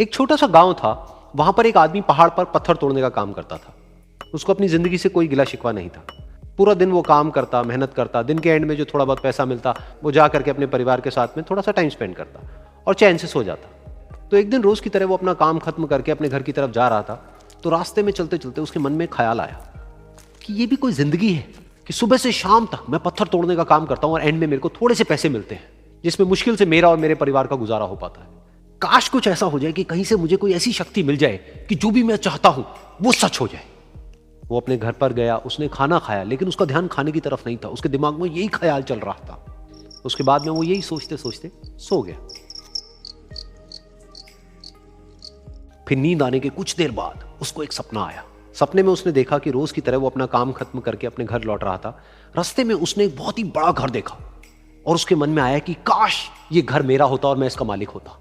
एक छोटा सा गांव था, वहां पर एक आदमी पहाड़ पर पत्थर तोड़ने का काम करता था। उसको अपनी जिंदगी से कोई गिला शिकवा नहीं था। पूरा दिन वो काम करता, मेहनत करता, दिन के एंड में जो थोड़ा बहुत पैसा मिलता वो जा करके अपने परिवार के साथ में थोड़ा सा टाइम स्पेंड करता और चैन से सो जाता। तो एक दिन रोज की तरह वो अपना काम खत्म करके अपने घर की तरफ जा रहा था, तो रास्ते में चलते चलते उसके मन में ख्याल आया कि ये भी कोई जिंदगी है कि सुबह से शाम तक मैं पत्थर तोड़ने का काम करता हूं और एंड में मेरे को थोड़े से पैसे मिलते हैं, जिसमें मुश्किल से मेरा और मेरे परिवार का गुजारा हो पाता है। काश कुछ ऐसा हो जाए कि कहीं से मुझे कोई ऐसी शक्ति मिल जाए कि जो भी मैं चाहता हूं वो सच हो जाए। वो अपने घर पर गया, उसने खाना खाया, लेकिन उसका ध्यान खाने की तरफ नहीं था। उसके दिमाग में यही ख्याल चल रहा था। उसके बाद में वो यही सोचते सोचते सो गया। फिर नींद आने के कुछ देर बाद उसको एक सपना आया। सपने में उसने देखा कि रोज की तरह वो अपना काम खत्म करके अपने घर लौट रहा था। रास्ते में उसने एक बहुत ही बड़ा घर देखा और उसके मन में आया कि काश ये घर मेरा होता और मैं इसका मालिक होता।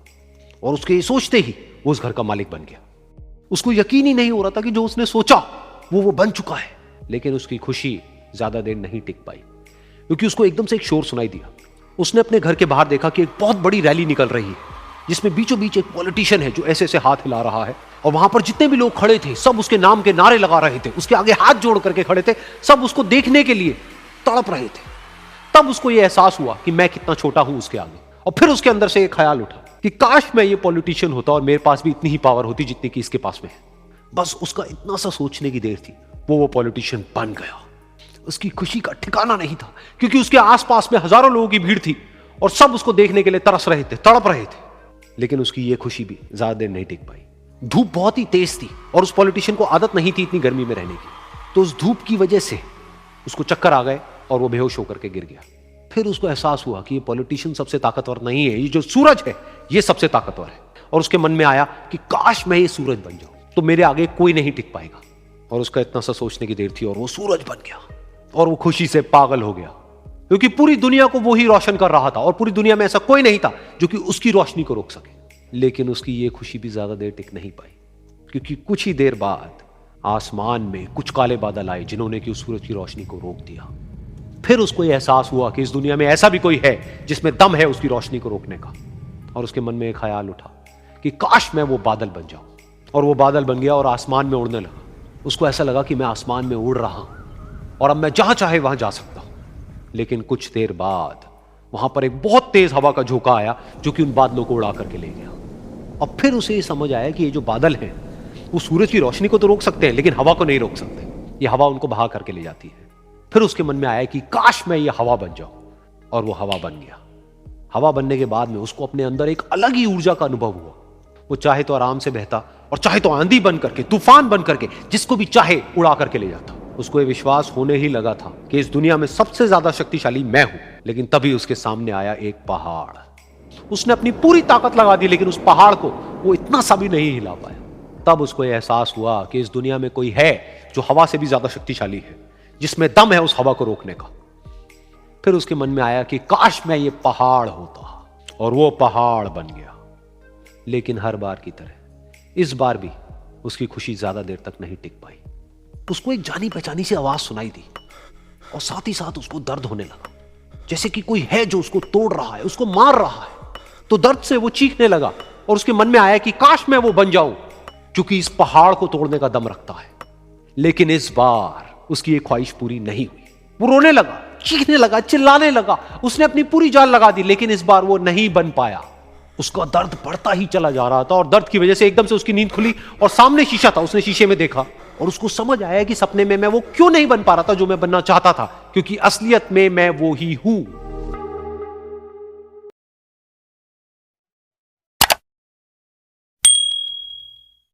और उसके सोचते ही वो उस घर का मालिक बन गया। उसको यकीन ही नहीं हो रहा था कि जो उसने सोचा वो बन चुका है। लेकिन उसकी खुशी ज्यादा देर नहीं टिक पाई, क्योंकि उसको एकदम से एक शोर सुनाई दिया। उसने अपने घर के बाहर देखा कि एक बहुत बड़ी रैली निकल रही है, जिसमें बीचों बीच एक पॉलिटिशियन है जो ऐसे ऐसे हाथ हिला रहा है। और वहां पर जितने भी लोग खड़े थे सब उसके नाम के नारे लगा रहे थे, उसके आगे हाथ जोड़ करके खड़े थे, सब उसको देखने के लिए तड़प रहे थे। तब उसको यह एहसास हुआ कि मैं कितना छोटा हूं उसके आगे। और फिर उसके अंदर से एक ख्याल उठा कि काश मैं ये पॉलिटिशियन होता और मेरे पास भी इतनी ही पावर होती जितनी कि इसके पास में है। बस उसका इतना सा सोचने की देर थी, वो पॉलिटिशियन बन गया। उसकी खुशी का ठिकाना नहीं था, क्योंकि उसके आसपास में हजारों लोगों की भीड़ थी और सब उसको देखने के लिए तरस रहे थे, तड़प रहे थे। लेकिन उसकी ये खुशी भी ज्यादा देर नहीं टिक पाई। धूप बहुत ही तेज थी और उस पॉलिटिशियन को आदत नहीं थी इतनी गर्मी में रहने की। तो उस धूप की वजह से उसको चक्कर आ गए और वो बेहोश होकर के गिर गया। फिर उसको एहसास हुआ कि ये पॉलिटिशियन सबसे ताकतवर नहीं है, ये जो सूरज है ये सबसे ताकतवर है। और उसके मन में आया कि काश मैं ये सूरज बन जाऊं तो मेरे आगे कोई नहीं टिक पाएगा। और उसका इतना सा सोचने की देर थी और वो सूरज बन गया। और वो खुशी से पागल हो गया, क्योंकि पूरी दुनिया को वो ही रोशन कर रहा था और पूरी दुनिया में ऐसा कोई नहीं था जो कि उसकी रोशनी को रोक सके। लेकिन उसकी ये खुशी भी ज्यादा देर टिक नहीं पाई, क्योंकि कुछ ही देर बाद आसमान में कुछ काले बादल आए जिन्होंने कि उस सूरज की रोशनी को रोक दिया। फिर उसको यह एहसास हुआ कि इस दुनिया में ऐसा भी कोई है जिसमें दम है उसकी रोशनी को रोकने का। और उसके मन में एक ख्याल उठा कि काश मैं वो बादल बन जाऊं। और वो बादल बन गया और आसमान में उड़ने लगा। उसको ऐसा लगा कि मैं आसमान में उड़ रहा हूं और अब मैं जहां चाहे वहां जा सकता हूं। लेकिन कुछ देर बाद वहां पर एक बहुत तेज हवा का झोंका आया जो कि उन बादलों को उड़ा करके ले गया। और फिर उसे ये समझ आया कि ये जो बादल हैं वो सूरज की रोशनी को तो रोक सकते हैं, लेकिन हवा को नहीं रोक सकते। ये हवा उनको बहा करके ले जाती है। फिर उसके मन में आया कि काश मैं ये हवा बन जाऊं। और वो हवा बन गया। हवा बनने के बाद में उसको अपने अंदर एक अलग ही ऊर्जा का अनुभव हुआ। वो चाहे तो आराम से बहता और चाहे तो आंधी बन करके, तूफान बन करके, जिसको भी चाहे उड़ा करके ले जाता। उसको ये विश्वास होने ही लगा था कि इस दुनिया में सबसे ज्यादा शक्तिशाली मैं हूं। लेकिन तभी उसके सामने आया एक पहाड़। उसने अपनी पूरी ताकत लगा दी, लेकिन उस पहाड़ को वो इतना सा भी नहीं हिला पाया। तब उसको यह एहसास हुआ कि इस दुनिया में कोई है जो हवा से भी ज्यादा शक्तिशाली है, जिसमें दम है उस हवा को रोकने का। फिर उसके मन में आया कि काश मैं ये पहाड़ होता। और वो पहाड़ बन गया। लेकिन हर बार की तरह इस बार भी उसकी खुशी ज्यादा देर तक नहीं टिक पाई। उसको एक जानी पहचानी सी आवाज सुनाई दी और साथ ही साथ उसको दर्द होने लगा, जैसे कि कोई है जो उसको तोड़ रहा है, उसको मार रहा है। तो दर्द से वो चीखने लगा और उसके मन में आया कि काश मैं वो बन जाऊं जो कि इस पहाड़ को तोड़ने का दम रखता है। लेकिन इस बार उसकी एक ख्वाहिश पूरी नहीं हुई। वो रोने लगा, चीखने लगा, चिल्लाने लगा। उसने अपनी पूरी जान लगा दी, लेकिन इस बार वो नहीं बन पाया। उसका दर्द बढ़ता ही चला जा रहा था और दर्द की वजह से एकदम से उसकी नींद खुली और सामने शीशा था। उसने शीशे में देखा और उसको समझ आया कि सपने में मैं वो क्यों नहीं बन पा रहा था जो मैं बनना चाहता था, क्योंकि असलियत में मैं वो ही हूं।